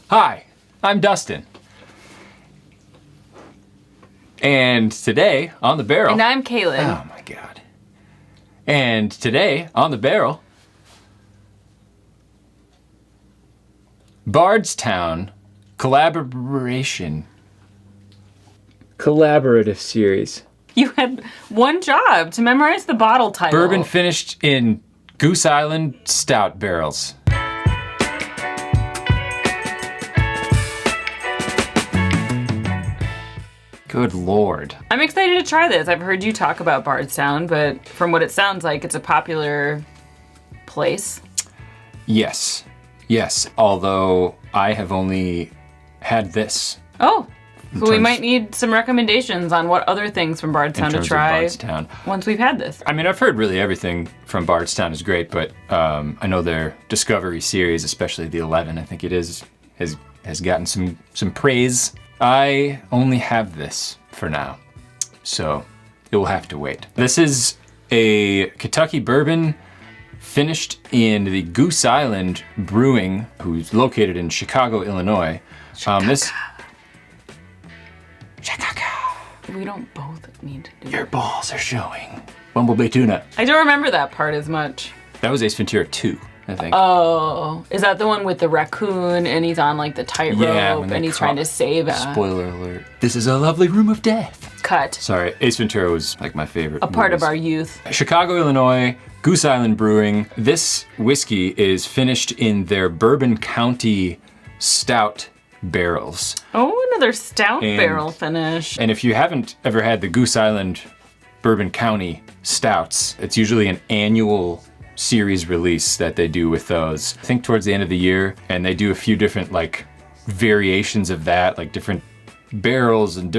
Hi, I'm Dustin. And today on the barrel... And I'm Kaylin. Oh my God. And today on the barrel... Bardstown collaborative series. You had one job to memorize the bottle title. Bourbon finished in Goose Island stout barrels. Good Lord. I'm excited to try this. I've heard you talk about Bardstown, but from what it sounds like, it's a popular place. Yes. Yes. Although I have only had this. Oh. So we might need some recommendations on what other things from Bardstown to try Bardstown. Once we've had this. I mean, I've heard really everything from Bardstown is great, but I know their Discovery series, especially the 11, I think it is, has gotten some praise. I only have this for now, so it will have to wait. This is a Kentucky bourbon finished in the Goose Island Brewing, who's located in Chicago, Illinois. Chicago. We don't both need to do Your balls are showing. Bumblebee tuna. I don't remember that part as much. That was Ace Ventura 2, I think. Oh, is that the one with the raccoon and he's on like the tightrope and he's trying to save a... Spoiler alert. This is a lovely room of death. Cut. Sorry, Ace Ventura was like my favorite. A part of our youth. Chicago, Illinois, Goose Island Brewing. This whiskey is finished in their Bourbon County stout barrels. Oh, another stout barrel finish. And if you haven't ever had the Goose Island Bourbon County stouts, it's usually an annual series release that they do with those. I think towards the end of the year, and they do a few different like variations of that, like different barrels and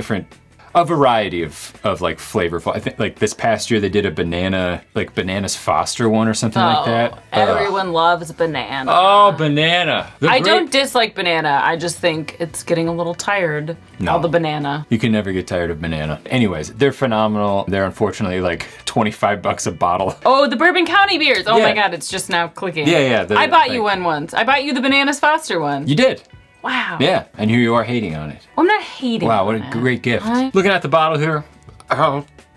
a variety of like flavorful. I think like this past year they did a bananas Foster one or something like that. Everyone loves banana. Oh, banana. I don't dislike banana. I just think it's getting a little tired. No. All the banana. You can never get tired of banana. Anyways, they're phenomenal. They're unfortunately like $25 a bottle. Oh, the Bourbon County beers. Oh my God, it's just now clicking. Yeah. I bought you one once. I bought you the bananas Foster one. You did. Wow. Yeah, and here you are hating on it. I'm not hating Wow, what on a it. great gift. Looking at the bottle here,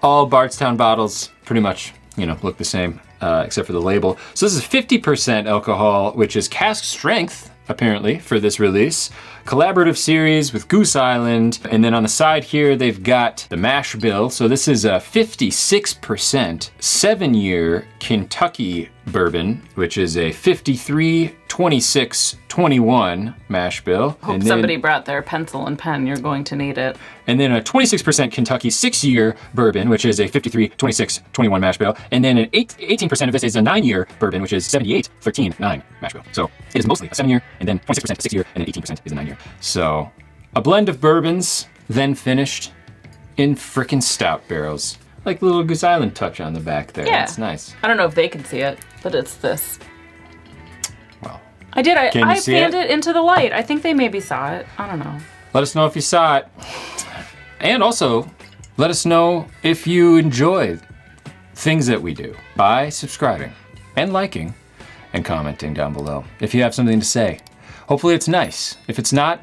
all Bardstown bottles pretty much, look the same, except for the label. So this is 50% alcohol, which is cask strength, apparently, for this release. Collaborative series with Goose Island. And then on the side here, they've got the mash bill. So this is a 56% 7-year Kentucky bourbon, which is a 53, 26, 21 mash bill. Hope somebody brought their pencil and pen. You're going to need it. And then a 26% Kentucky 6-year bourbon, which is a 53, 26, 21 mash bill. And then 18% of this is a 9-year bourbon, which is 78, 13, 9 mash bill. So it is mostly a 7-year, and then 26% a 6-year, and then 18% is a 9-year. So a blend of bourbons, then finished in frickin' stout barrels. Like the little Goose Island touch on the back there. Yeah. That's nice. I don't know if they can see it, but it's this. Well, I did. I see panned it into the light. I think they maybe saw it. I don't know. let us know if you saw it. And also, let us know if you enjoy things that we do by subscribing and liking and commenting down below if you have something to say. Hopefully it's nice. If it's not,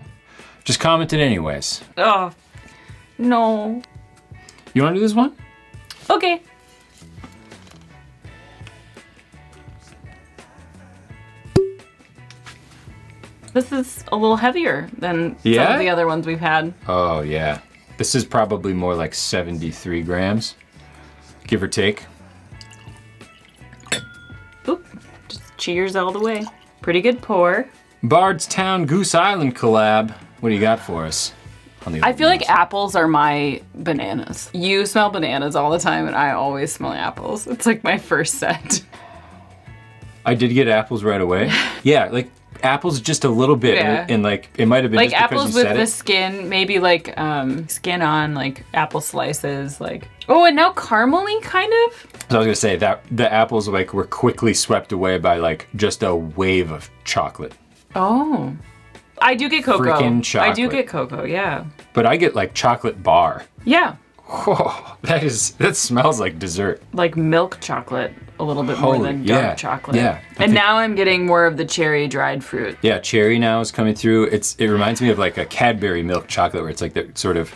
just comment it anyways. Oh, no. You want to do this one? Okay. This is a little heavier than some of the other ones we've had. Oh, yeah. This is probably more like 73 grams, give or take. Oop, just cheers all the way. Pretty good pour. Bardstown Goose Island collab. What do you got for us? I feel like apples are my bananas. You smell bananas all the time and I always smell apples. It's like my first set. I did get apples right away. Yeah, like apples just a little bit. Yeah. And like, it might have been like just apples because you with said the it. skin, maybe like skin on, like apple slices, like. Oh, and now caramely kind of? So I was gonna say that the apples like were quickly swept away by like just a wave of chocolate. Oh. I do get cocoa. Freaking chocolate. I do get cocoa, yeah. But I get like chocolate bar. Yeah. Oh, that smells like dessert. Like milk chocolate. a little bit more than dark chocolate. Yeah. And now I'm getting more of the cherry dried fruit. Yeah, cherry now is coming through. It reminds me of like a Cadbury milk chocolate where it's like the sort of,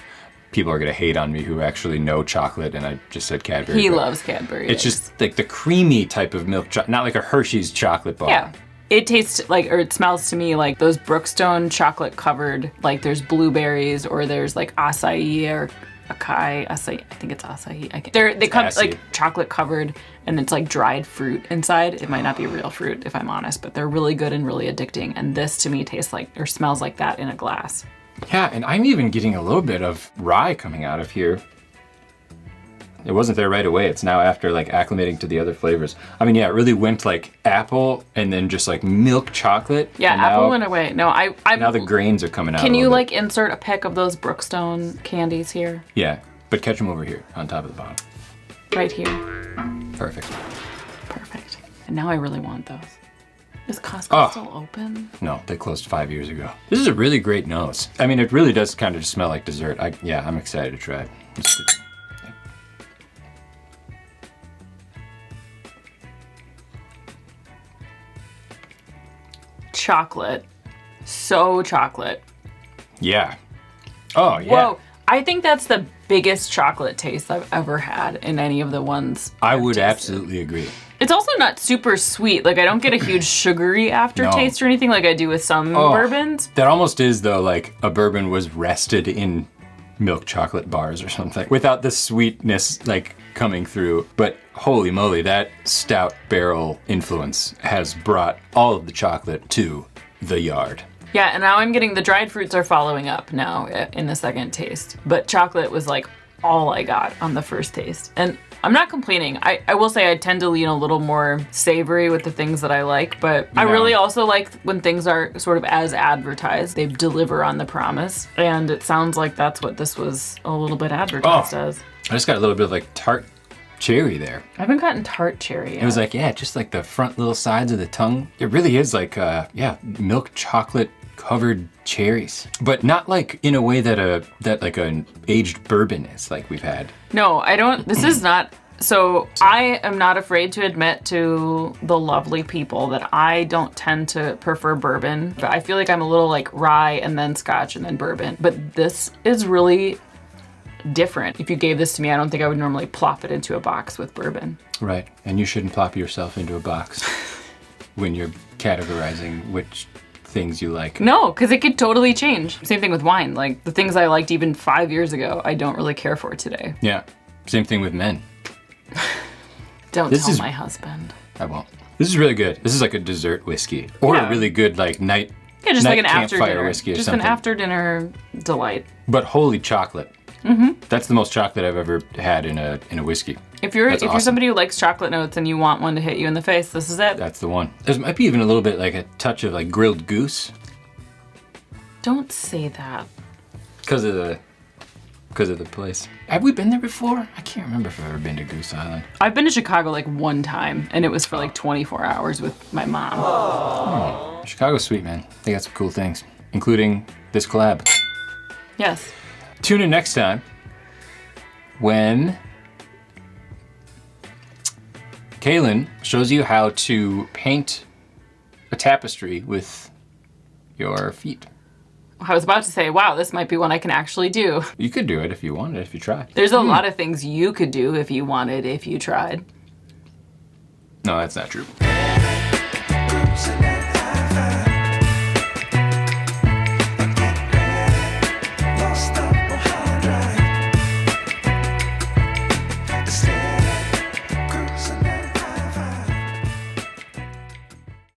people are going to hate on me who actually know chocolate, and I just said Cadbury. He loves Cadbury. It's just like the creamy type of milk chocolate, not like a Hershey's chocolate bar. Yeah. It tastes like, or it smells to me like those Brookstone chocolate covered, like there's blueberries or there's like acai or acai, I think it's acai. They come like chocolate covered and it's like dried fruit inside. It might not be real fruit if I'm honest, but they're really good and really addicting. And this to me tastes like, or smells like that in a glass. Yeah, and I'm even getting a little bit of rye coming out of here. It wasn't there right away. It's now after like acclimating to the other flavors. I mean, yeah, it really went like apple and then just like milk chocolate. Yeah, apple went away. No, I now the grains are coming out. Can you like insert a peck of those Brookstone candies here? Yeah, but catch them over here on top of the bottom. Right here. Perfect. Perfect. And now I really want those. Is Costco still open? No, they closed 5 years ago. This is a really great nose. I mean, it really does kind of just smell like dessert. I'm excited to try it. Chocolate. So chocolate. Yeah. Oh, yeah. Whoa. I think that's the biggest chocolate taste I've ever had in any of the ones I would absolutely agree. It's also not super sweet. Like, I don't get a huge sugary aftertaste or anything like I do with some bourbons. That almost is, though, like a bourbon was rested in milk chocolate bars or something without the sweetness, like, coming through. But holy moly, that stout barrel influence has brought all of the chocolate to the yard. Yeah, and now I'm getting the dried fruits are following up now in the second taste. But chocolate was like all I got on the first taste. And I'm not complaining. I will say I tend to lean a little more savory with the things that I like, but I really also like when things are sort of as advertised. They deliver on the promise. And it sounds like that's what this was a little bit advertised as. I just got a little bit of like tart cherry there. I haven't gotten tart cherry yet. It was like, yeah, just like the front little sides of the tongue. It really is like, milk chocolate covered cherries, but not like in a way that like an aged bourbon is like we've had. No, I don't. This is not. So I am not afraid to admit to the lovely people that I don't tend to prefer bourbon. But I feel like I'm a little like rye and then scotch and then bourbon. But this is really different. If you gave this to me, I don't think I would normally plop it into a box with bourbon. Right, and you shouldn't plop yourself into a box when you're categorizing which things you like. No, because it could totally change. Same thing with wine. Like the things I liked even 5 years ago, I don't really care for today. Yeah, same thing with men. Don't tell my husband. I won't. This is really good. This is like a dessert whiskey. Or a really good like night just night like an after dinner whiskey or just something. An after dinner delight. But holy chocolate. Mm-hmm. That's the most chocolate I've ever had in a whiskey. If you're somebody who likes chocolate notes and you want one to hit you in the face, this is it. That's the one. There might be even a little bit like a touch of like grilled goose. Don't say that. Because of the place. Have we been there before? I can't remember if I've ever been to Goose Island. I've been to Chicago like one time, and it was for like 24 hours with my mom. Chicago's sweet, man. They got some cool things, including this collab. Yes. Tune in next time when Kaylin shows you how to paint a tapestry with your feet. I was about to say, wow, this might be one I can actually do. You could do it if you wanted, if you tried. There's a lot of things you could do if you wanted, if you tried. No, that's not true.